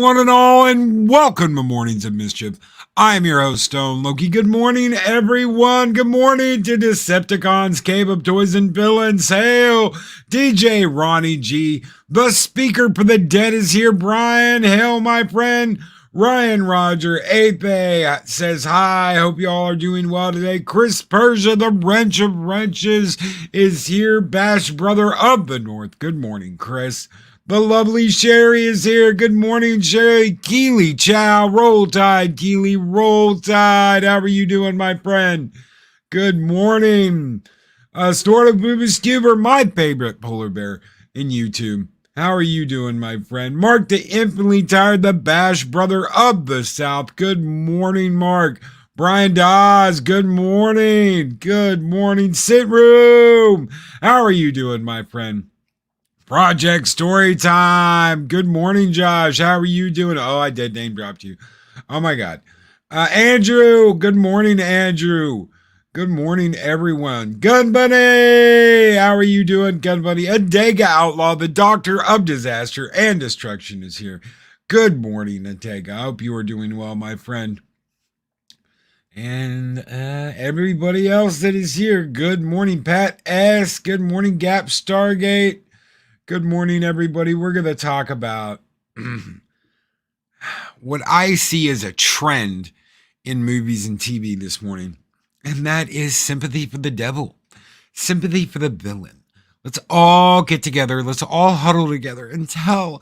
one and all, and welcome to Mornings of Mischief. I am your host, Stone Loki. Good morning, everyone. Good morning to Decepticons, Cave of Toys and Villains. Hail, DJ Ronnie G. The speaker for the dead is here, Brian. Hail, my friend. Ryan Roger Ape says hi. Hope you all are doing well today. Chris Persia, the wrench of wrenches, is here. Bash brother of the North. Good morning, Chris. The lovely Sherry is here. Good morning, Sherry. Keely Chow, Roll Tide. Keely, Roll Tide. How are you doing, my friend? Good morning. Stuart of Boobies Cuber, my favorite polar bear in YouTube. How are you doing, my friend? Mark the infinitely tired, the Bash brother of the South. Good morning, Mark. Brian Dawes, good morning. Good morning, Sit Room. How are you doing, my friend? Project Story Time. Good morning, Josh. How are you doing? Oh, I did name dropped you. Oh, my God. Andrew. Good morning, Andrew. Good morning, everyone. Gun Bunny. How are you doing, Gun Bunny? Adega Outlaw, the Doctor of Disaster and Destruction, is here. Good morning, Adega. I hope you are doing well, my friend. And everybody else that is here. Good morning, Pat S. Good morning, Gap Stargate. Good morning, everybody. We're going to talk about what I see as a trend in movies and TV this morning, and that is sympathy for the devil, sympathy for the villain. Let's all get together. Let's all huddle together and tell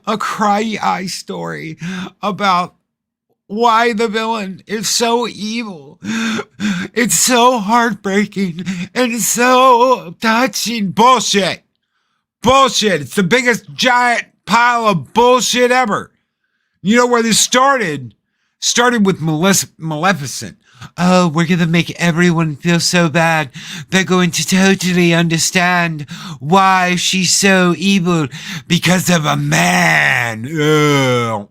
a cry eye story about why the villain is so evil. It's so heartbreaking and so touching. Bullshit. Bullshit. It's the biggest giant pile of bullshit ever. You know where this started? Started with Maleficent. Oh, we're going to make everyone feel so bad. They're going to totally understand why she's so evil because of a man. Ugh.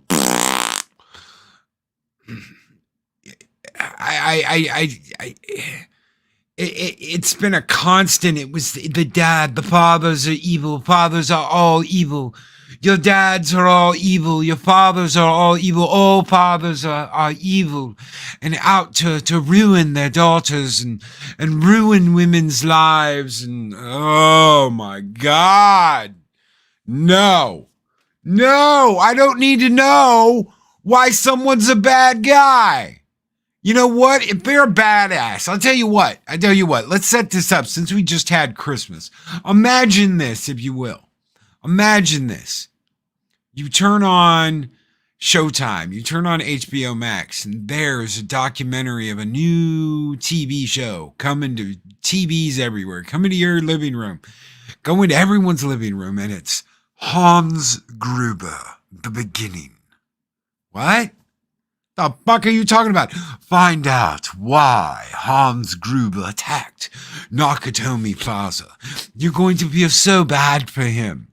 It's been a constant. It was the dad. The fathers are evil. Fathers are all evil. Your dads are all evil. Your fathers are all evil. All fathers are evil and out to ruin their daughters and ruin women's lives. And oh my God. No, I don't need to know why someone's a bad guy. You know what? If they're a badass, I'll tell you what. Let's set this up since we just had Christmas. Imagine this, if you will. Imagine this. You turn on Showtime. You turn on HBO Max, and there's a documentary of a new TV show coming to TVs everywhere, coming to your living room, going to everyone's living room, and it's Hans Gruber, The Beginning. What? The fuck are you talking about? Find out why Hans Gruber attacked Nakatomi Plaza. You're going to feel so bad for him.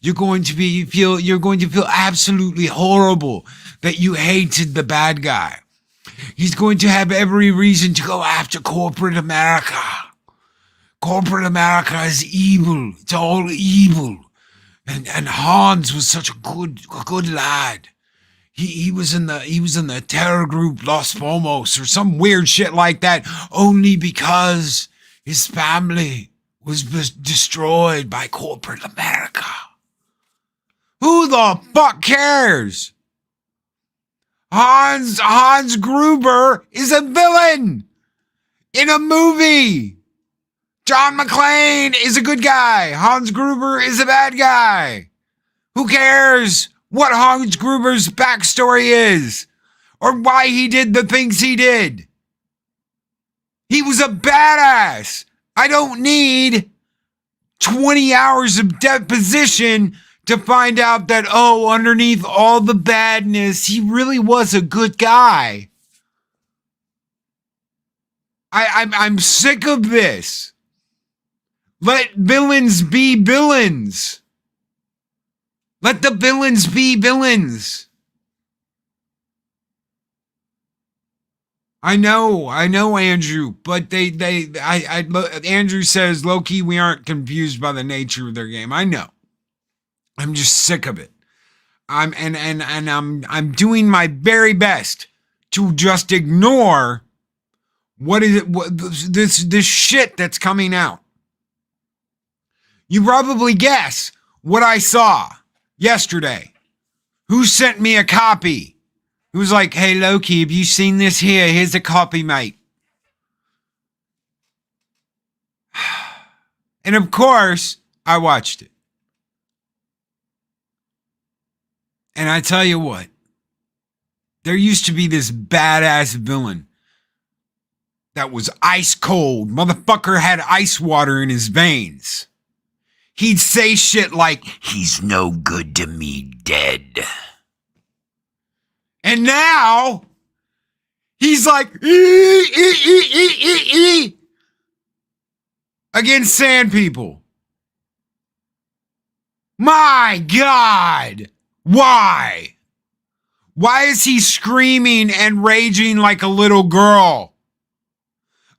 You're going to feel absolutely horrible that you hated the bad guy. He's going to have every reason to go after corporate America. Corporate America is evil. It's all evil. And Hans was such a good lad. He was in the terror group Los Pomos or some weird shit like that, only because his family was destroyed by corporate America. Who the fuck cares? Hans Gruber is a villain in a movie. John McClane is a good guy. Hans Gruber is a bad guy. Who cares what Hans Gruber's backstory is or why he did the things he did? He was a badass. I don't need 20 hours of deposition to find out that, oh, underneath all the badness, he really was a good guy. I'm sick of this. Let villains be villains. Let the villains be villains. I know, Andrew, but Andrew says, low-key, we aren't confused by the nature of their game. I know. I'm just sick of it. I'm doing my very best to just ignore what this shit that's coming out. You probably guess what I saw yesterday. Who sent me a copy? Who's like, hey Loki, have you seen this here? Here's a copy, mate. And of course, I watched it. And I tell you what, there used to be this badass villain that was ice cold. Motherfucker had ice water in his veins. He'd say shit like, he's no good to me dead. And now, he's like, against sand people. My God. Why? Why is he screaming and raging like a little girl?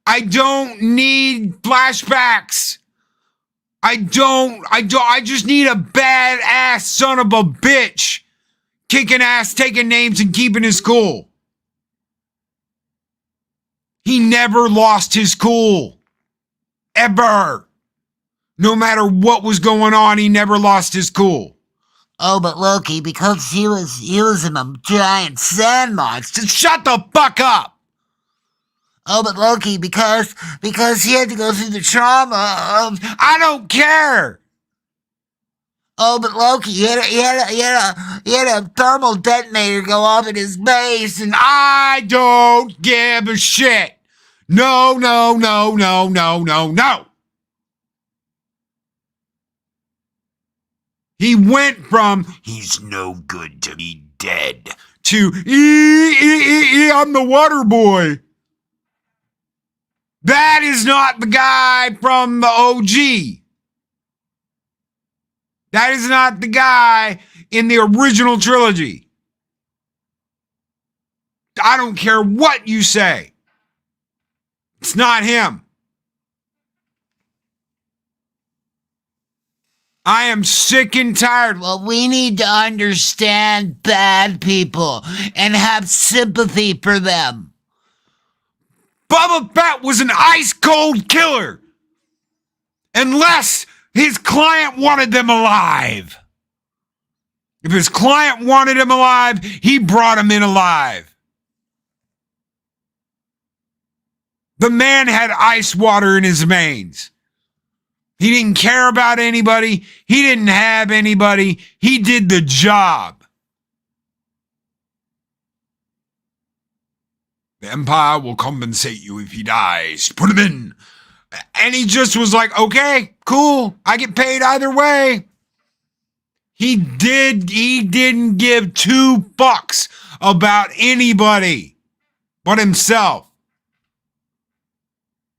I don't need flashbacks. I just need a badass son of a bitch kicking ass, taking names, and keeping his cool. He never lost his cool. Ever. No matter what was going on, he never lost his cool. Oh, but Loki, because he was in a giant sand monster. Shut the fuck up! Oh, but Loki, because he had to go through the trauma of... I don't care! Oh, but Loki, he had a thermal detonator go off in his base, and I don't give a shit! No, no, no, no, no, no, no! He went from, he's no good to be dead, to, I'm the water boy. That is not the guy from the OG. That is not the guy in the original trilogy. I don't care what you say. It's not him. I am sick and tired. Well, we need to understand bad people and have sympathy for them. Boba Fett was an ice-cold killer. Unless his client wanted them alive. If his client wanted him alive, he brought him in alive. The man had ice water in his veins. He didn't care about anybody. He didn't have anybody. He did the job. The Empire will compensate you if he dies. Put him in. And he just was like, okay, cool. I get paid either way. He didn't give two fucks about anybody but himself.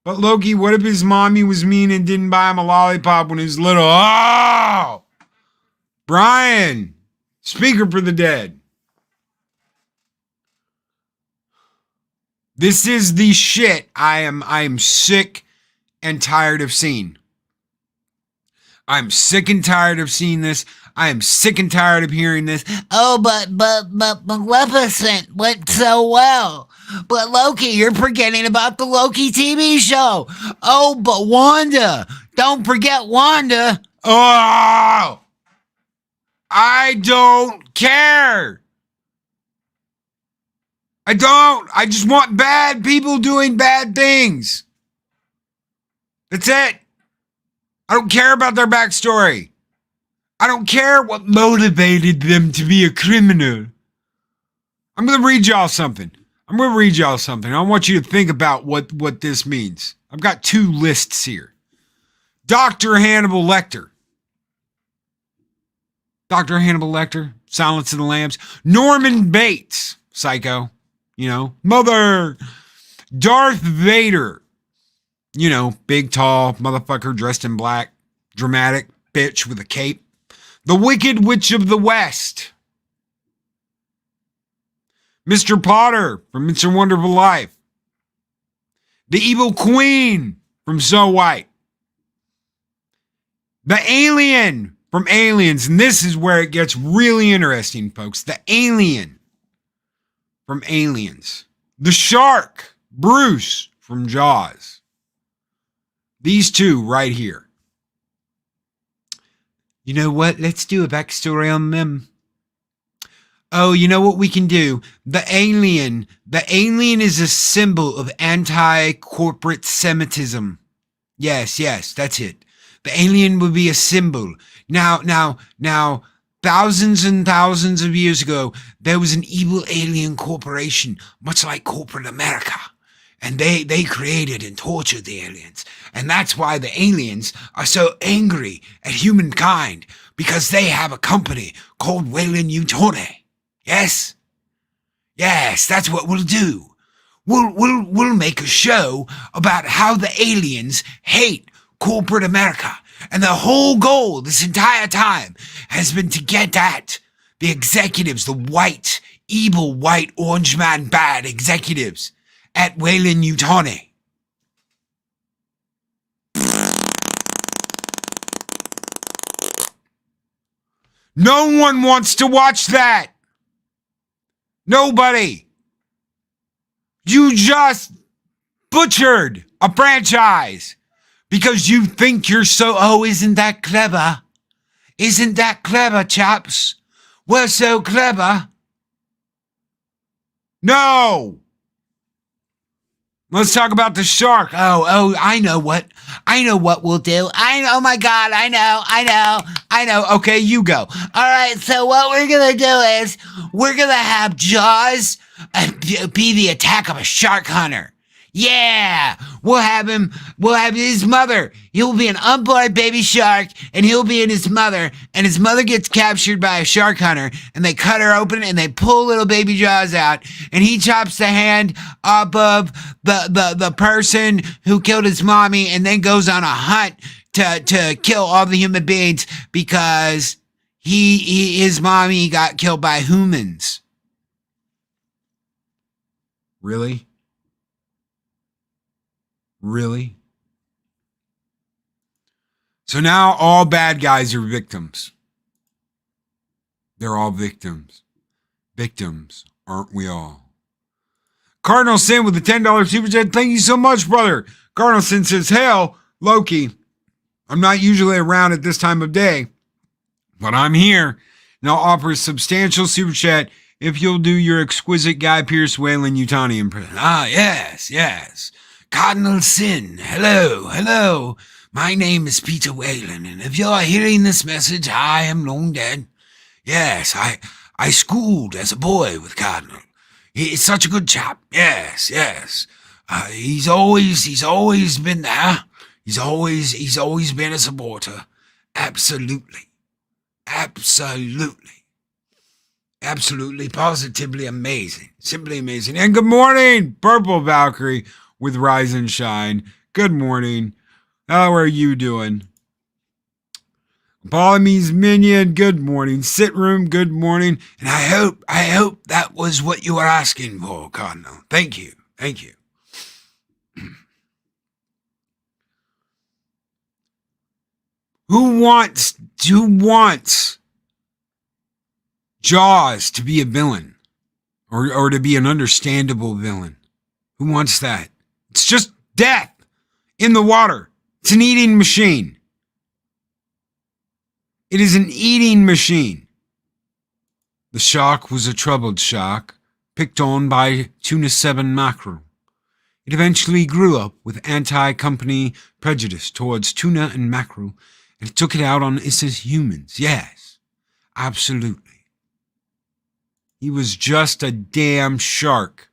But Loki, what if his mommy was mean and didn't buy him a lollipop when he was little? Oh! Brian, speaker for the dead. This is the shit I am sick and tired of seeing. I'm sick and tired of seeing this. I am sick and tired of hearing this. Oh, but Maleficent went so well. But Loki, you're forgetting about the Loki TV show. Oh, but Wanda. Don't forget Wanda. Oh! I don't care. I don't. I just want bad people doing bad things. That's it. I don't care about their backstory. I don't care what motivated them to be a criminal. I'm going to read y'all something. I want you to think about what this means. I've got two lists here. Dr. Hannibal Lecter. Dr. Hannibal Lecter, Silence of the Lambs. Norman Bates, Psycho. You know, Mother. Darth Vader. You know, big, tall motherfucker dressed in black. Dramatic bitch with a cape. The Wicked Witch of the West. Mr. Potter from It's a Wonderful Life. The Evil Queen from So White. The Alien from aliens. And this is where it gets really interesting, folks. The alien from Aliens. The shark, Bruce from Jaws. These two right here. You know what? Let's do a backstory on them. Oh, you know what we can do? The alien is a symbol of anti-corporate Semitism. Yes, that's it. The alien would be a symbol. Now, thousands and thousands of years ago, there was an evil alien corporation, much like corporate America. And they created and tortured the aliens. And that's why the aliens are so angry at humankind, because they have a company called Weyland Yutani. Yes, that's what we'll do. We'll make a show about how the aliens hate corporate America. And the whole goal this entire time has been to get at the executives, the white, evil, white, orange man, bad executives at Weyland Yutani. No one wants to watch that. Nobody. You just butchered a franchise because you think you're so, isn't that clever? Isn't that clever, chaps? We're so clever. No. Let's talk about the shark. Oh, I know what we'll do. Oh my God, I know. Okay, you go. All right, so what we're going to do is we're going to have Jaws be the attack of a shark hunter. Yeah, we'll have his mother. He'll be an unborn baby shark, and he'll be in his mother, and his mother gets captured by a shark hunter, and they cut her open, and they pull little baby Jaws out, and he chops the hand off of the person who killed his mommy, and then goes on a hunt to kill all the human beings because his mommy got killed by humans. Really? Really? So now all bad guys are victims. They're all victims. Victims, aren't we all? Cardinal Sin with the $10 super chat. Thank you so much, brother. Cardinal Sin says, "Hail, Loki. I'm not usually around at this time of day, but I'm here, and I'll offer a substantial super chat if you'll do your exquisite Guy Pearce Weyland Yutani impression." Yes. Cardinal Sin, hello. My name is Peter Weyland, and if you're hearing this message, I am long dead. Yes, I schooled as a boy with Cardinal. He's such a good chap. Yes. He's always been there. He's always been a supporter. Absolutely, positively amazing. Simply amazing. And good morning, Purple Valkyrie with Rise and Shine. Good morning. How are you doing? Polymes Minion, good morning. Sit Room, good morning. And I hope that was what you were asking for, Cardinal. Thank you. Who wants Jaws to be a villain? Or to be an understandable villain? Who wants that? It's just death in the water. It's an eating machine. It is an eating machine. The shark was a troubled shark, picked on by tuna 7 mackerel. It eventually grew up with anti-company prejudice towards tuna and mackerel, and it took it out on us as humans. Yes, absolutely. He was just a damn shark.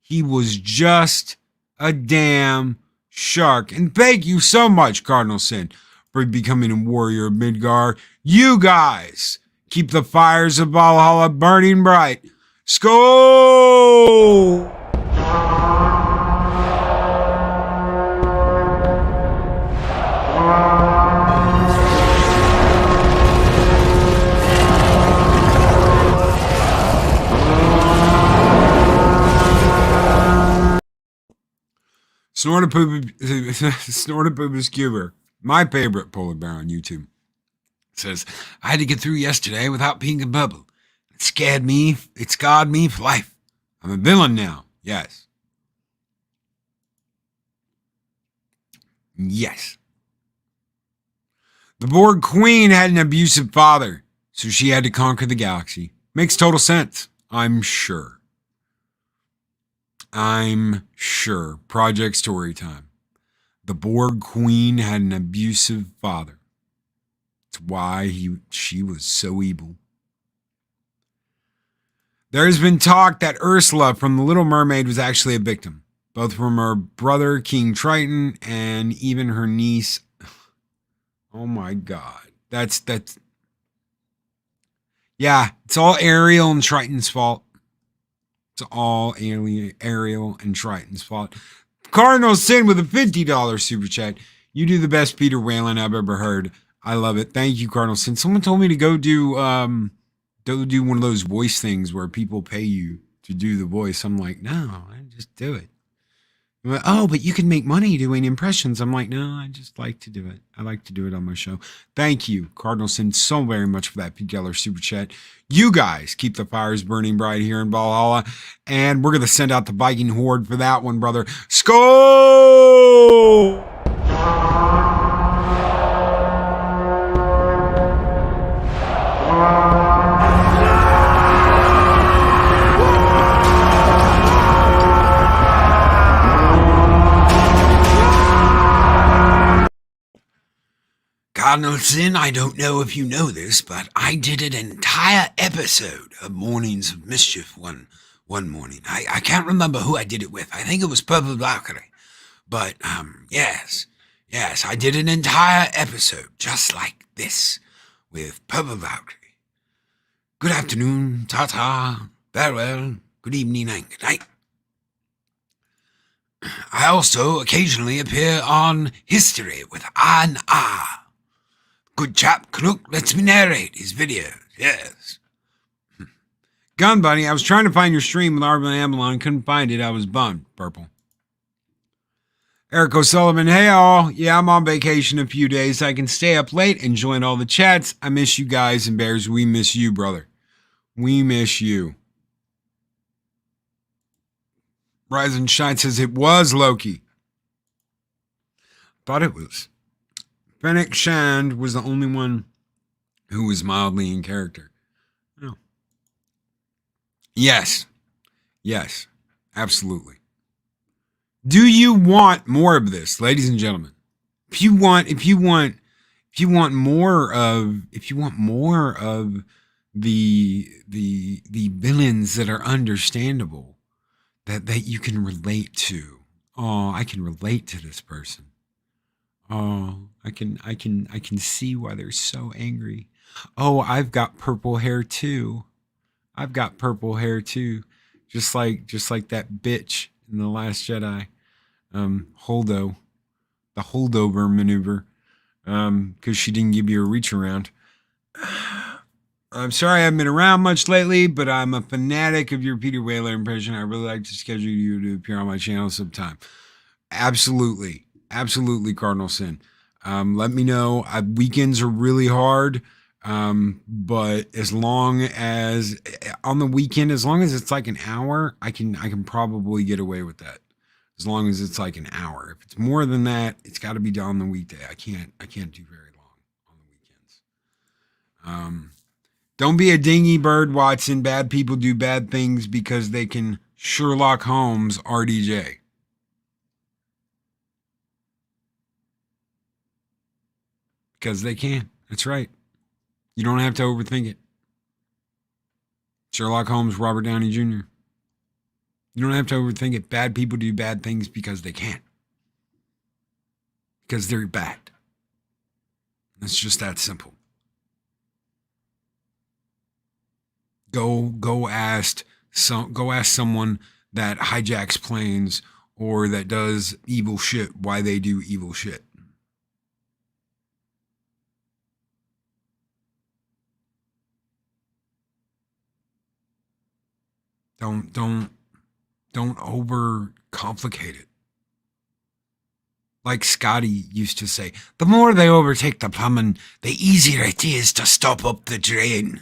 He was just a damn shark. And thank you so much, Cardinal Sin, for becoming a warrior of Midgar. You guys keep the fires of Valhalla burning bright. Skål! Snortapoop Scuba. My favorite polar bear on YouTube says, I had to get through yesterday without peeing a bubble. It scared me. It scarred me for life. I'm a villain now. Yes. Yes. The Borg Queen had an abusive father, so she had to conquer the galaxy. Makes total sense. I'm sure. Project story time. The Borg Queen had an abusive father. That's why she was so evil. There has been talk that Ursula from The Little Mermaid was actually a victim, both from her brother, King Triton, and even her niece. Oh my God. That's yeah, it's all Ariel and Triton's fault. It's all Ariel and Triton's fault. Cardinal Sin with a $50 super chat. You do the best Peter Whalen I've ever heard. I love it. Thank you, Cardinal Sin. Someone told me to go do one of those voice things where people pay you to do the voice. I'm like, no, I just do it. Like, oh, but you can make money doing impressions. I'm like, no, I just like to do it. I like to do it on my show. Thank you, Cardinal Sin, so very much for that $50 super chat. You guys keep the fires burning bright here in Valhalla, and we're going to send out the Viking Horde for that one, brother. Skål! Cardinal Sin, I don't know if you know this, but I did an entire episode of Mornings of Mischief one morning. I can't remember who I did it with. I think it was Purple Valkyrie. But, yes, I did an entire episode just like this with Purple Valkyrie. Good afternoon, ta-ta, farewell, good evening, and good night. I also occasionally appear on History with An Ah. Good chap Knook lets me narrate his videos, yes. Gun Bunny, I was trying to find your stream with Arvin and Amelon, couldn't find it, I was bummed. Purple. Eric O'Sullivan, hey all. Yeah, I'm on vacation a few days. I can stay up late and join all the chats. I miss you guys, and Bears, we miss you, brother. We miss you. Rise and Shine says it was Loki. Thought it was. Fennec Shand was the only one who was mildly in character. Oh. Yes, absolutely. Do you want more of this, ladies and gentlemen? If you want more of the villains that are understandable, that you can relate to. Oh, I can relate to this person. Oh, I can see why they're so angry. Oh, I've got purple hair too. Just like that bitch in The Last Jedi. Holdo. The holdover maneuver. Because she didn't give you a reach around. I'm sorry I haven't been around much lately, but I'm a fanatic of your Peter Whaler impression. I really like to schedule you to appear on my channel sometime. Absolutely, Cardinal Sin. Let me know. Weekends are really hard, but as long as on the weekend, as long as it's like an hour, I can probably get away with that. As long as it's like an hour. If it's more than that, it's got to be done on the weekday. I can't do very long on the weekends. Don't be a dingy bird, Watson. Bad people do bad things because they can. Sherlock Holmes, RDJ. Because they can. That's right. You don't have to overthink it. Sherlock Holmes, Robert Downey Jr. You don't have to overthink it. Bad people do bad things because they can. Because they're bad. It's just that simple. Go ask someone that hijacks planes or that does evil shit why they do evil shit. Don't overcomplicate it. Like Scotty used to say, the more they overtake the plumbing, the easier it is to stop up the drain.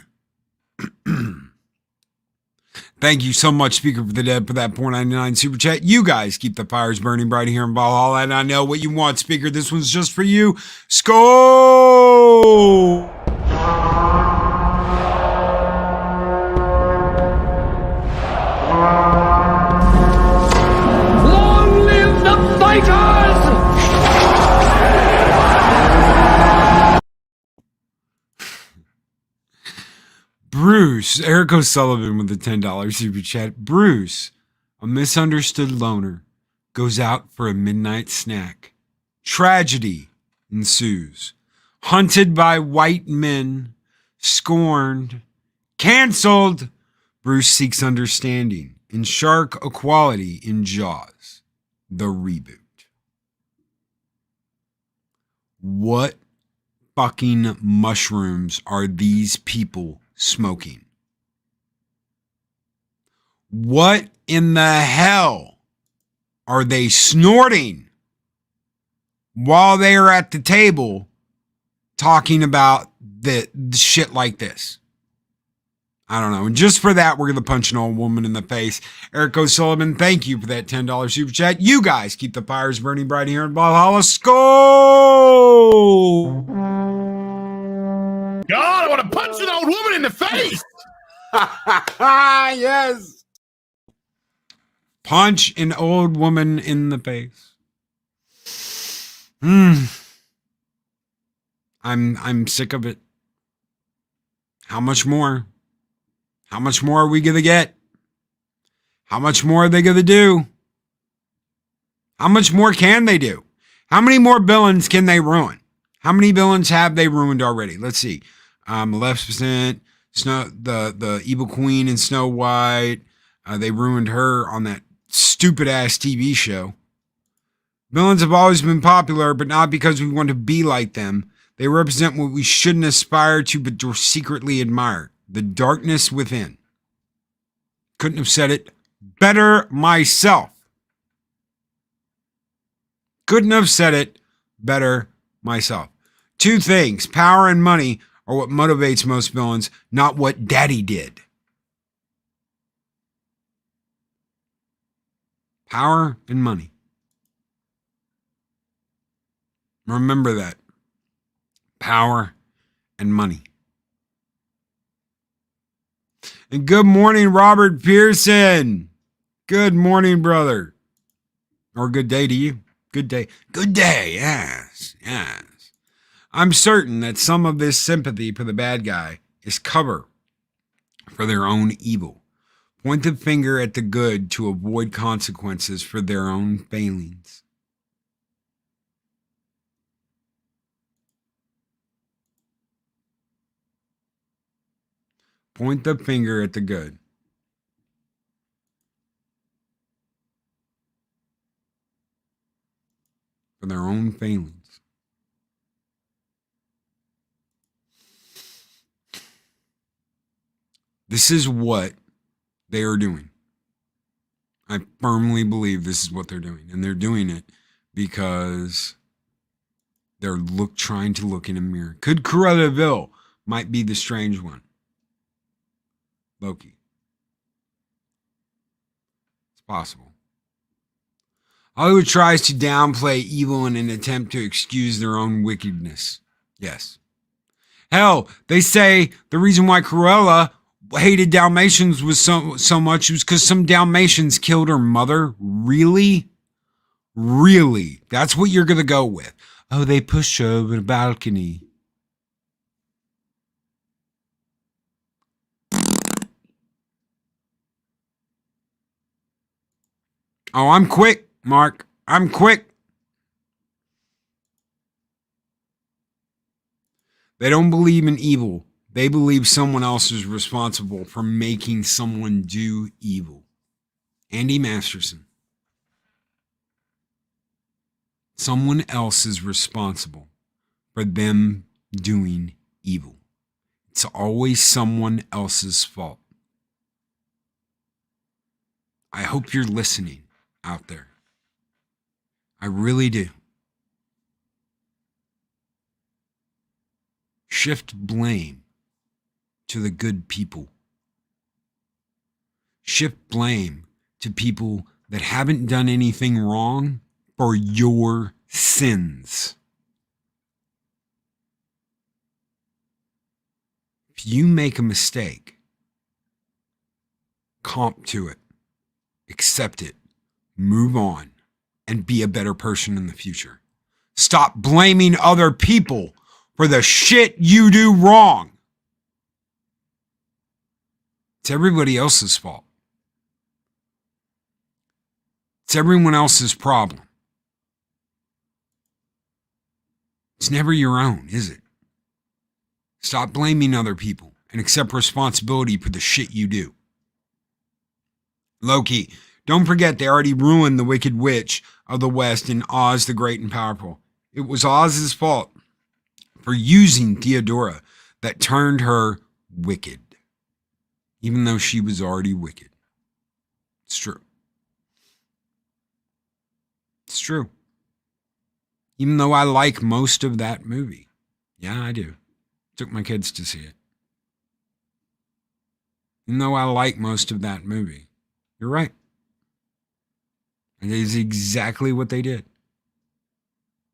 Thank you so much, Speaker for the Dead, for that $4.99 super chat. You guys keep the fires burning bright here in Valhalla, and I know what you want, Speaker. This one's just for you. Skull! Long live the fighters! Bruce, Eric O'Sullivan with the $10 super chat. Bruce, a misunderstood loner, goes out for a midnight snack. Tragedy ensues. Hunted by white men, scorned, canceled. Bruce seeks understanding in Shark Equality in Jaws, the reboot. What fucking mushrooms are these people smoking? What in the hell are they snorting while they are at the table talking about the shit like this? I don't know. And just for that, we're going to punch an old woman in the face. Eric O'Sullivan, thank you for that $10 super chat. You guys keep the fires burning bright here in Valhalla. Skull! God, I want to punch an old woman in the face. Yes. Punch an old woman in the face. I'm sick of it. How much more? How much more are we going to get? How much more are they going to do? How much more can they do? How many more villains can they ruin? How many villains have they ruined already? Let's see. Maleficent, the evil queen in Snow White. They ruined her on that stupid ass TV show. Villains have always been popular, but not because we want to be like them. They represent what we shouldn't aspire to, but secretly admire. The darkness within. Couldn't have said it better myself. Couldn't have said it better myself. Two things, power and money, are what motivates most villains, not what Daddy did. Power and money. Remember that. Power and money. And good morning, Robert Pearson. Good morning, brother. Or good day to you. Good day. Good day, yes, yes. I'm certain that some of this sympathy for the bad guy is cover for their own evil. Point the finger at the good to avoid consequences for their own failings. Point the finger at the good. For their own failings. This is what they are doing. I firmly believe this is what they're doing. And they're doing it because they're trying to look in a mirror. Could Cruella de Vil might be the strange one. Loki. It's possible. Hollywood tries to downplay evil in an attempt to excuse their own wickedness. Yes. Hell, they say the reason why Cruella hated Dalmatians was so much was because some Dalmatians killed her mother. Really? Really? That's what you're going to go with. Oh, they pushed her over the balcony. Oh, I'm quick, Mark. I'm quick. They don't believe in evil. They believe someone else is responsible for making someone do evil. Andy Masterson. Someone else is responsible for them doing evil. It's always someone else's fault. I hope you're listening out there. I really do. shift blame to the good people. Shift blame to people that haven't done anything wrong for your sins. If you make a mistake, comp to it, accept it, move on, and be a better person in the future. Stop blaming other people for the shit you do wrong. It's everybody else's fault. It's everyone else's problem. It's never your own, is it? Stop blaming other people and accept responsibility for the shit you do. Loki, don't forget they already ruined the Wicked Witch of the West in Oz the Great and Powerful. It was Oz's fault for using Theodora that turned her wicked, even though she was already wicked. It's true. It's true. Even though I like most of that movie. Yeah, I do. Took my kids to see it. Even though I like most of that movie. You're right. And it is exactly what they did.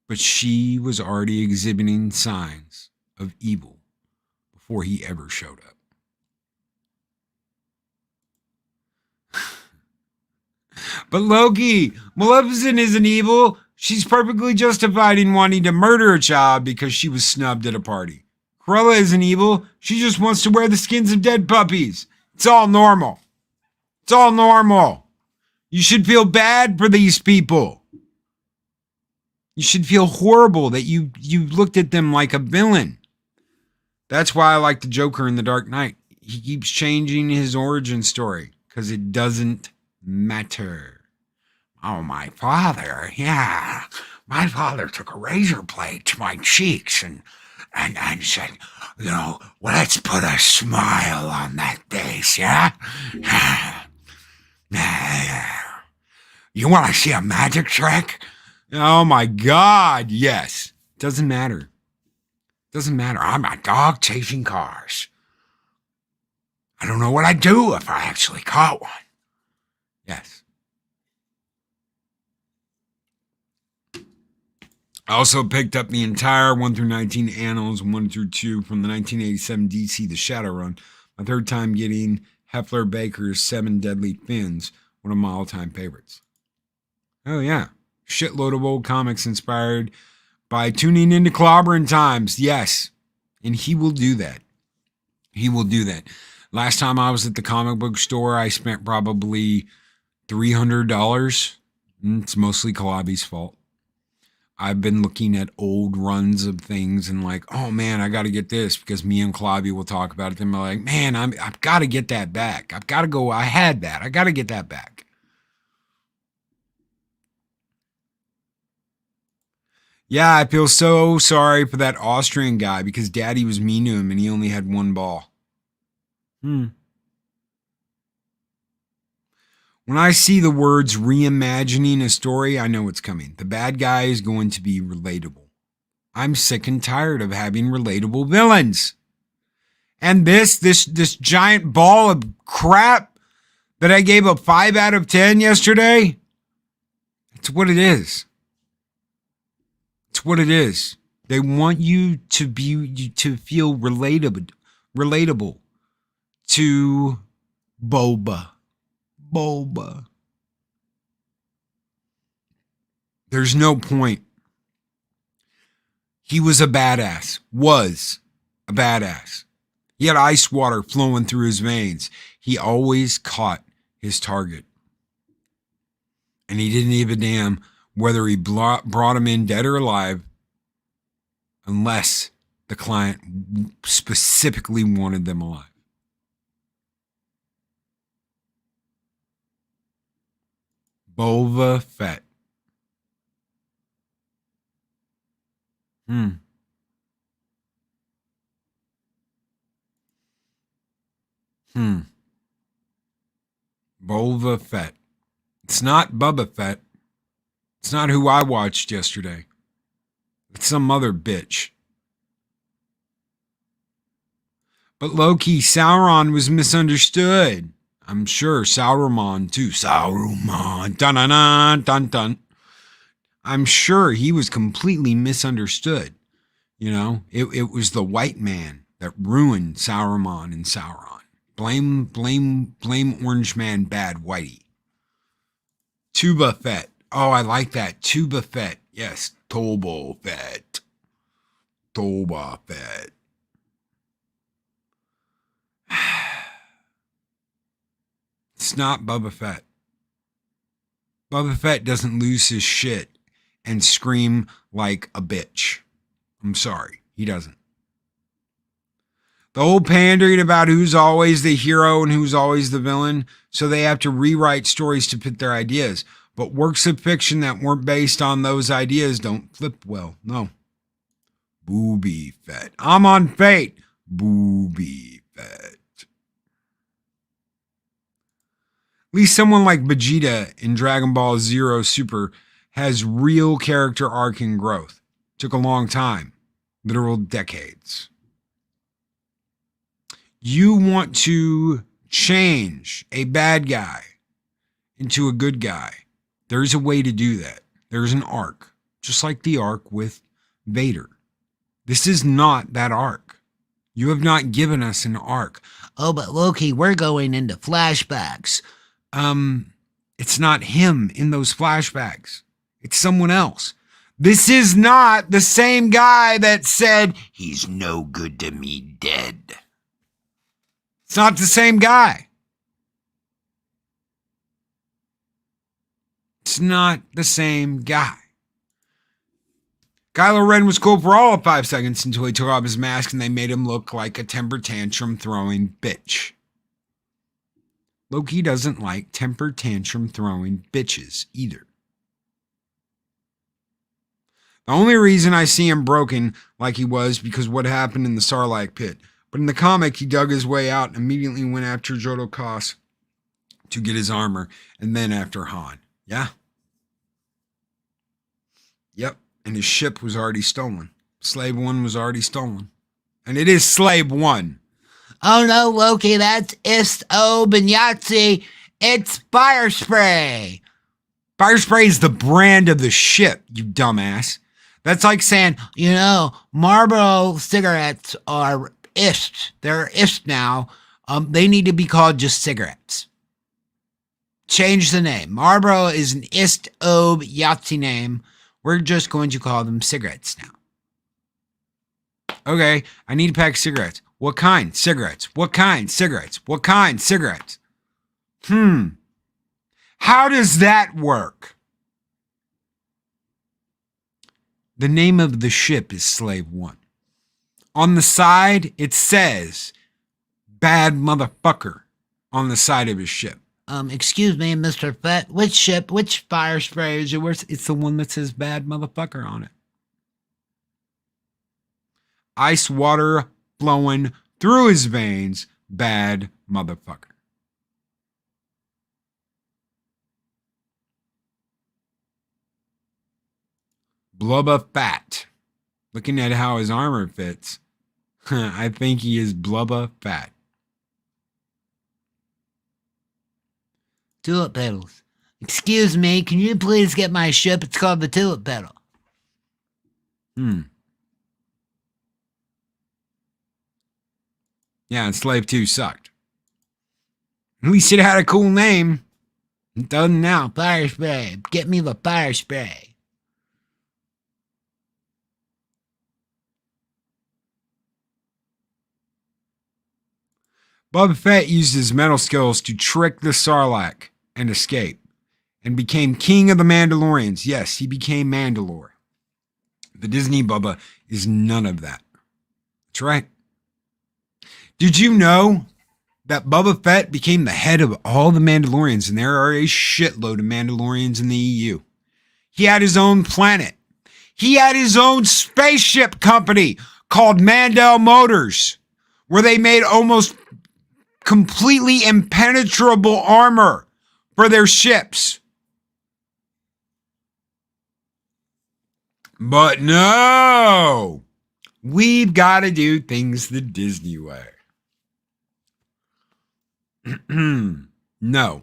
But she was already exhibiting signs of evil before he ever showed up. But Loki, Maleficent isn't evil. She's perfectly justified in wanting to murder a child because she was snubbed at a party. Cruella isn't evil. She just wants to wear the skins of dead puppies. It's all normal. It's all normal. You should feel bad for these people. You should feel horrible that you looked at them like a villain. That's why I like the Joker in The Dark Knight. He keeps changing his origin story because it doesn't matter. Oh, my father, yeah. My father took a razor blade to my cheeks and said, you know, let's put a smile on that face, yeah? You want to see a magic trick? Oh, my God, yes. Doesn't matter. Doesn't matter. I'm a dog chasing cars. I don't know what I'd do if I actually caught one. Yes. I also picked up the entire 1 through 19 Annals 1 through 2 from the 1987 DC The Shadow Run. My third time getting Heffler Baker's 7 Deadly Fins, one of my all-time favorites. Oh yeah, shitload of old comics inspired by tuning into Clobbering Times. Yes, and he will do that. He will do that. Last time I was at the comic book store, I spent probably $300. It's mostly Calabi's fault. I've been looking at old runs of things and like, oh man, I got to get this because me and Calabi will talk about it. And I'm like, man, I've got to get that back. I've got to go. I had that. I got to get that back. Yeah, I feel so sorry for that Austrian guy because daddy was mean to him and he only had one ball. When I see the words reimagining a story, I know it's coming. The bad guy is going to be relatable. I'm sick and tired of having relatable villains. And this giant ball of crap that I gave a 5 out of 10 yesterday, it's what it is. It's what it is. They want you to feel relatable to Boba. There's no point. He was a badass. He had ice water flowing through his veins. He always caught his target. And he didn't give a damn whether he brought him in dead or alive, unless the client specifically wanted them alive. Boba Fett. Boba Fett. It's not Bubba Fett. It's not who I watched yesterday. It's some other bitch. But low-key, Sauron was misunderstood. I'm sure Sauron too. Sauron. Dun-dun-dun, dun-dun. I'm sure he was completely misunderstood. You know, it was the white man that ruined Sauron and Sauron. Blame Orange Man bad whitey. Tuba Fett. Oh, I like that. Tuba Fett. Yes, Tobo Fett. Toba Fett. It's not Boba Fett. Boba Fett doesn't lose his shit and scream like a bitch. I'm sorry, he doesn't. The whole pandering about who's always the hero and who's always the villain, so they have to rewrite stories to fit their ideas. But works of fiction that weren't based on those ideas don't flip well. No. Booby Fett. I'm on Fate. Booby Fett. At least someone like Vegeta in Dragon Ball Zero Super has real character arc and growth. Took a long time. Literal decades. You want to change a bad guy into a good guy. There's a way to do that. There's an arc. Just like the arc with Vader. This is not that arc. You have not given us an arc. Oh, but Loki, we're going into flashbacks. It's not him in those flashbacks. It's someone else. This is not the same guy that said, "He's no good to me dead." It's not the same guy. It's not the same guy. Kylo Ren was cool for all of 5 seconds until he took off his mask and they made him look like a temper tantrum throwing bitch. Loki doesn't like temper tantrum throwing bitches either. The only reason I see him broken like he was because what happened in the Sarlacc pit. But in the comic, he dug his way out and immediately went after Jodorowsky to get his armor, and then after Han. Yeah? Yep. And his ship was already stolen. Slave 1 was already stolen. And it is Slave 1. Oh no, Loki, that's Ist-Ob and Yahtzee. It's fire spray. Fire spray is the brand of the ship, you dumbass. That's like saying, You know, Marlboro cigarettes are Ist. They're Ist now. They need to be called just cigarettes. Change the name. Marlboro is an Ist-Ob Yahtzee name. We're just going to call them cigarettes now. okay, I need a pack of cigarettes. What kind? Cigarettes. What kind? Cigarettes. What kind? Cigarettes. How does that work? The name of the ship is Slave 1. On the side, it says, bad motherfucker, on the side of his ship. Excuse me, Mr. Fett. Which ship, which fire spray is yours? It's the one that says bad motherfucker on it. Ice water flowing through his veins, bad motherfucker. Blubba Fat. Looking at how his armor fits, I think he is Blubba Fat. Tulip petals. Excuse me, can you please get my ship? It's called the Tulip Petal. Yeah, and Slave 2 sucked. At least it had a cool name. It doesn't now. Fire spray. Get me the fire spray. Boba Fett used his metal skills to trick the Sarlacc and escape, and became king of the Mandalorians. Yes, he became Mandalore. The Disney Bubba is none of that. That's right. Did you know that Boba Fett became the head of all the Mandalorians, and there are a shitload of Mandalorians in the EU? He had his own planet. He had his own spaceship company called Mandel Motors, where they made almost completely impenetrable armor for their ships. But no, we've got to do things the Disney way. No.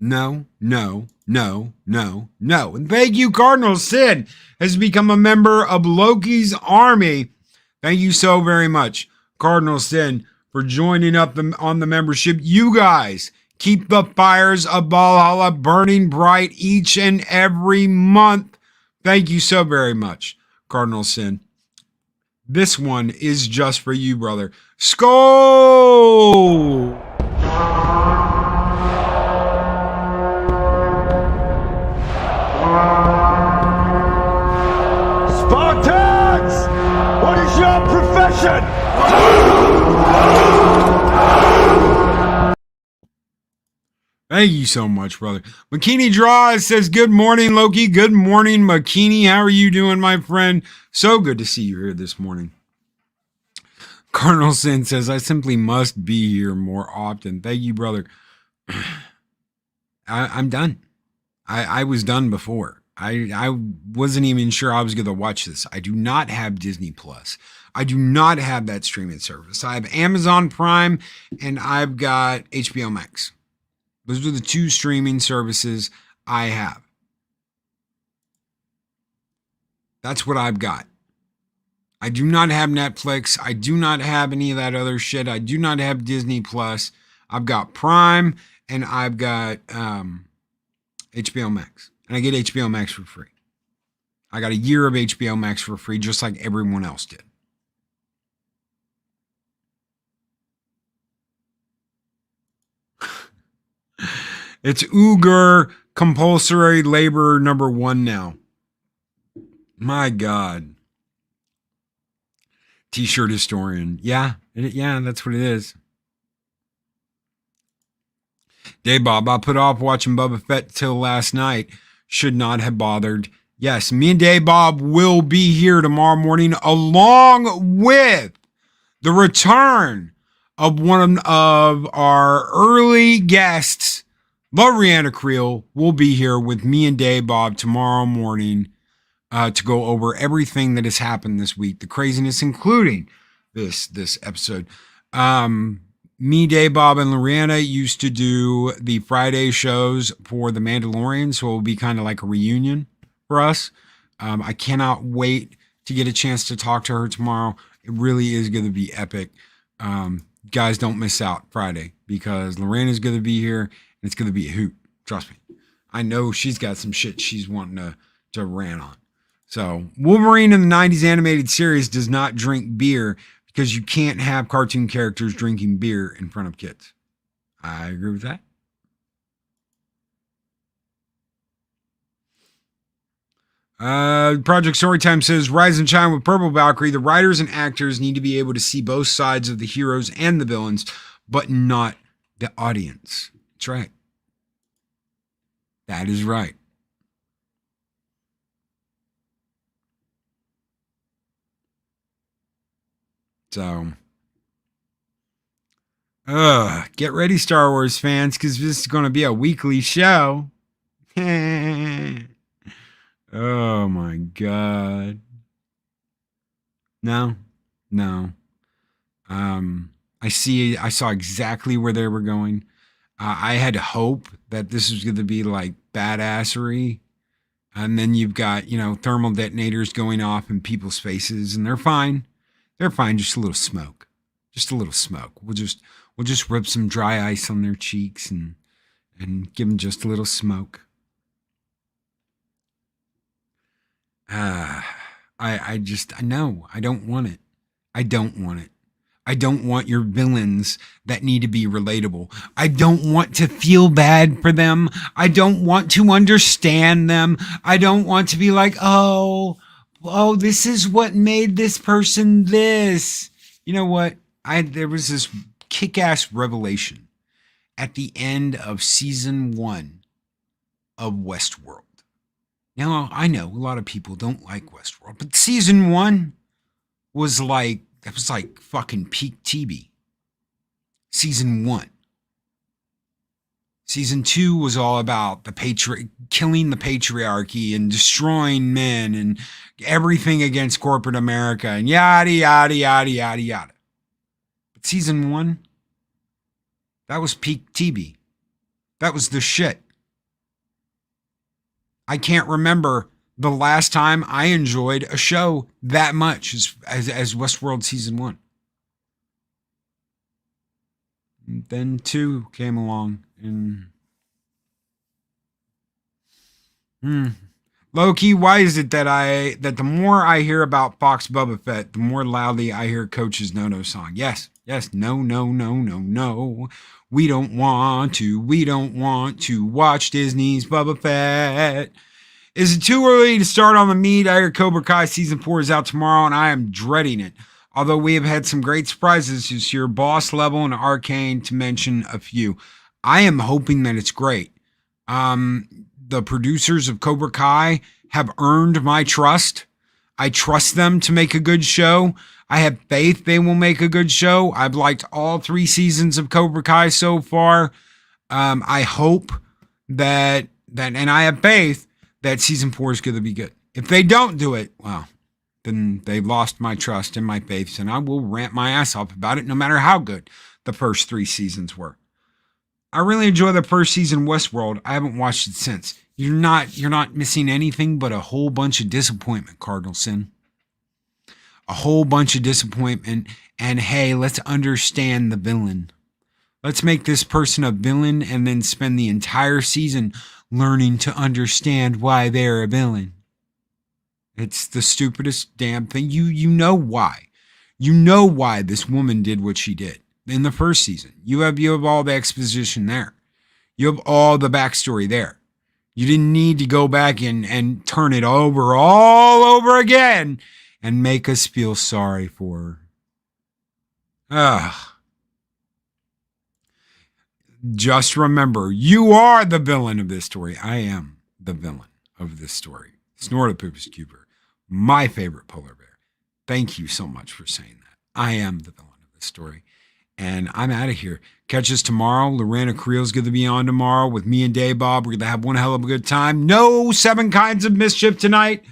No, no, no, no, no. And thank you, Cardinal Sid has become a member of Loki's army. Thank you so very much, Cardinal Sid, for joining up on the membership. You guys keep the fires of Valhalla burning bright each and every month. Thank you so very much, Cardinal Sid. This one is just for you, brother. Skull! Spartans! What is your profession? Thank you so much, brother. McKinney Draws says, good morning, Loki. Good morning, McKinney. How are you doing, my friend? So good to see you here this morning. Cardinal Sin says, I simply must be here more often. Thank you, brother. I'm done. I was done before. I wasn't even sure I was going to watch this. I do not have Disney Plus. I do not have that streaming service. I have Amazon Prime and I've got HBO Max. Those are the two streaming services I have. That's what I've got. I do not have Netflix. I do not have any of that other shit. I do not have Disney Plus. I've got Prime and I've got HBO Max. And I get HBO Max for free. I got a year of HBO Max for free, just like everyone else did. It's Uyghur compulsory labor number 1 now. My God. T-shirt historian. Yeah, that's what it is. Day Bob, I put off watching Boba Fett till last night. Should not have bothered. Yes, me and Day Bob will be here tomorrow morning along with the return of one of our early guests. Loriana Creel will be here with me and Day Bob tomorrow morning to go over everything that has happened this week, the craziness, including this episode. Me, Day Bob, and Loriana used to do the Friday shows for The Mandalorian, so it will be kind of like a reunion for us. I cannot wait to get a chance to talk to her tomorrow. It really is going to be epic. Guys, don't miss out Friday because Lorraine is going to be here and it's going to be a hoot. Trust me. I know she's got some shit she's wanting to rant on. So Wolverine in the 90s animated series does not drink beer because you can't have cartoon characters drinking beer in front of kids. I agree with that. Project Storytime says, Rise and Shine with Purple Valkyrie. The writers and actors need to be able to see both sides of the heroes and the villains, but not the audience. That's right. That is right. So, get ready, Star Wars fans, because this is going to be a weekly show. Oh my God. No. I saw exactly where they were going. I had hope that this was going to be like badassery. And then you've got, thermal detonators going off in people's faces, and they're fine. They're fine. Just a little smoke. Just a little smoke. We'll just rub some dry ice on their cheeks and give them just a little smoke. I know. I don't want it. I don't want it. I don't want your villains that need to be relatable. I don't want to feel bad for them. I don't want to understand them. I don't want to be like, oh, this is what made this person this. You know what? There was this kick-ass revelation at the end of season 1 of Westworld. Now, I know a lot of people don't like Westworld, but season 1 was like fucking peak TV. Season 1. Season 2 was all about killing the patriarchy and destroying men and everything against corporate America and yada, yada, yada, yada, yada. But season 1 That was peak TV. That was the shit. I can't remember the last time I enjoyed a show that much as Westworld season 1. And then 2 came along and Loki, why is it that the more I hear about Fox Boba Fett, the more loudly I hear Coach's No song? Yes, no. We don't want to watch Disney's Boba Fett. Is it too early to start on the meat? I hear Cobra Kai season 4 is out tomorrow, and I am dreading it. Although we have had some great surprises this year, Boss Level and Arcane, to mention a few. I am hoping that it's great. The producers of Cobra Kai have earned my trust. I trust them to make a good show. I have faith they will make a good show. I've liked all 3 seasons of Cobra Kai so far. I hope that and I have faith that season 4 is going to be good. If they don't do it, well, then they've lost my trust and my faith, and I will rant my ass off about it no matter how good the first 3 seasons were. I really enjoy the first season Westworld. I haven't watched it since. You're not missing anything but a whole bunch of disappointment, Cardinal Sin. A whole bunch of disappointment, and hey, let's understand the villain. Let's make this person a villain and then spend the entire season learning to understand why they're a villain. It's the stupidest damn thing. You know why. You know why this woman did what she did in the first season. You have all the exposition there. You have all the backstory there. You didn't need to go back and turn it over all over again and make us feel sorry for her. Just remember, you are the villain of this story. I am the villain of this story. Snortopoops Cuber, my favorite polar bear. Thank you so much for saying that. I am the villain of this story. And I'm out of here. Catch us tomorrow. Lorena Creel's going to be on tomorrow with me and Dave Bob. We're going to have one hell of a good time. No 7 Kinds of Mischief tonight.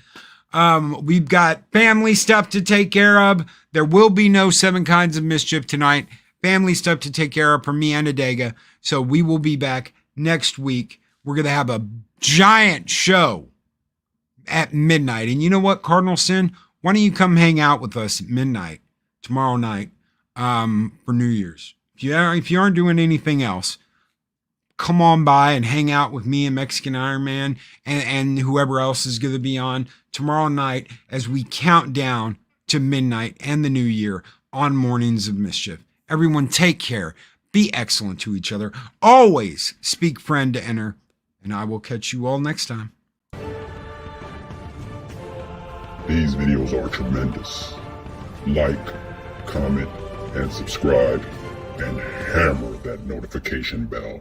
We've got family stuff to take care of. There will be no 7 Kinds of Mischief tonight. Family stuff to take care of for me and Adega. So we will be back next week. We're going to have a giant show at midnight. And you know what, Cardinal Sin? Why don't you come hang out with us at midnight tomorrow night for New Year's? If you aren't doing anything else, come on by and hang out with me and Mexican Iron Man and whoever else is going to be on tomorrow night as we count down to midnight and the new year on Mornings of Mischief. Everyone take care. Be excellent to each other. Always speak friend to enter. And I will catch you all next time. These videos are tremendous. Like, comment, and subscribe, and hammer that notification bell.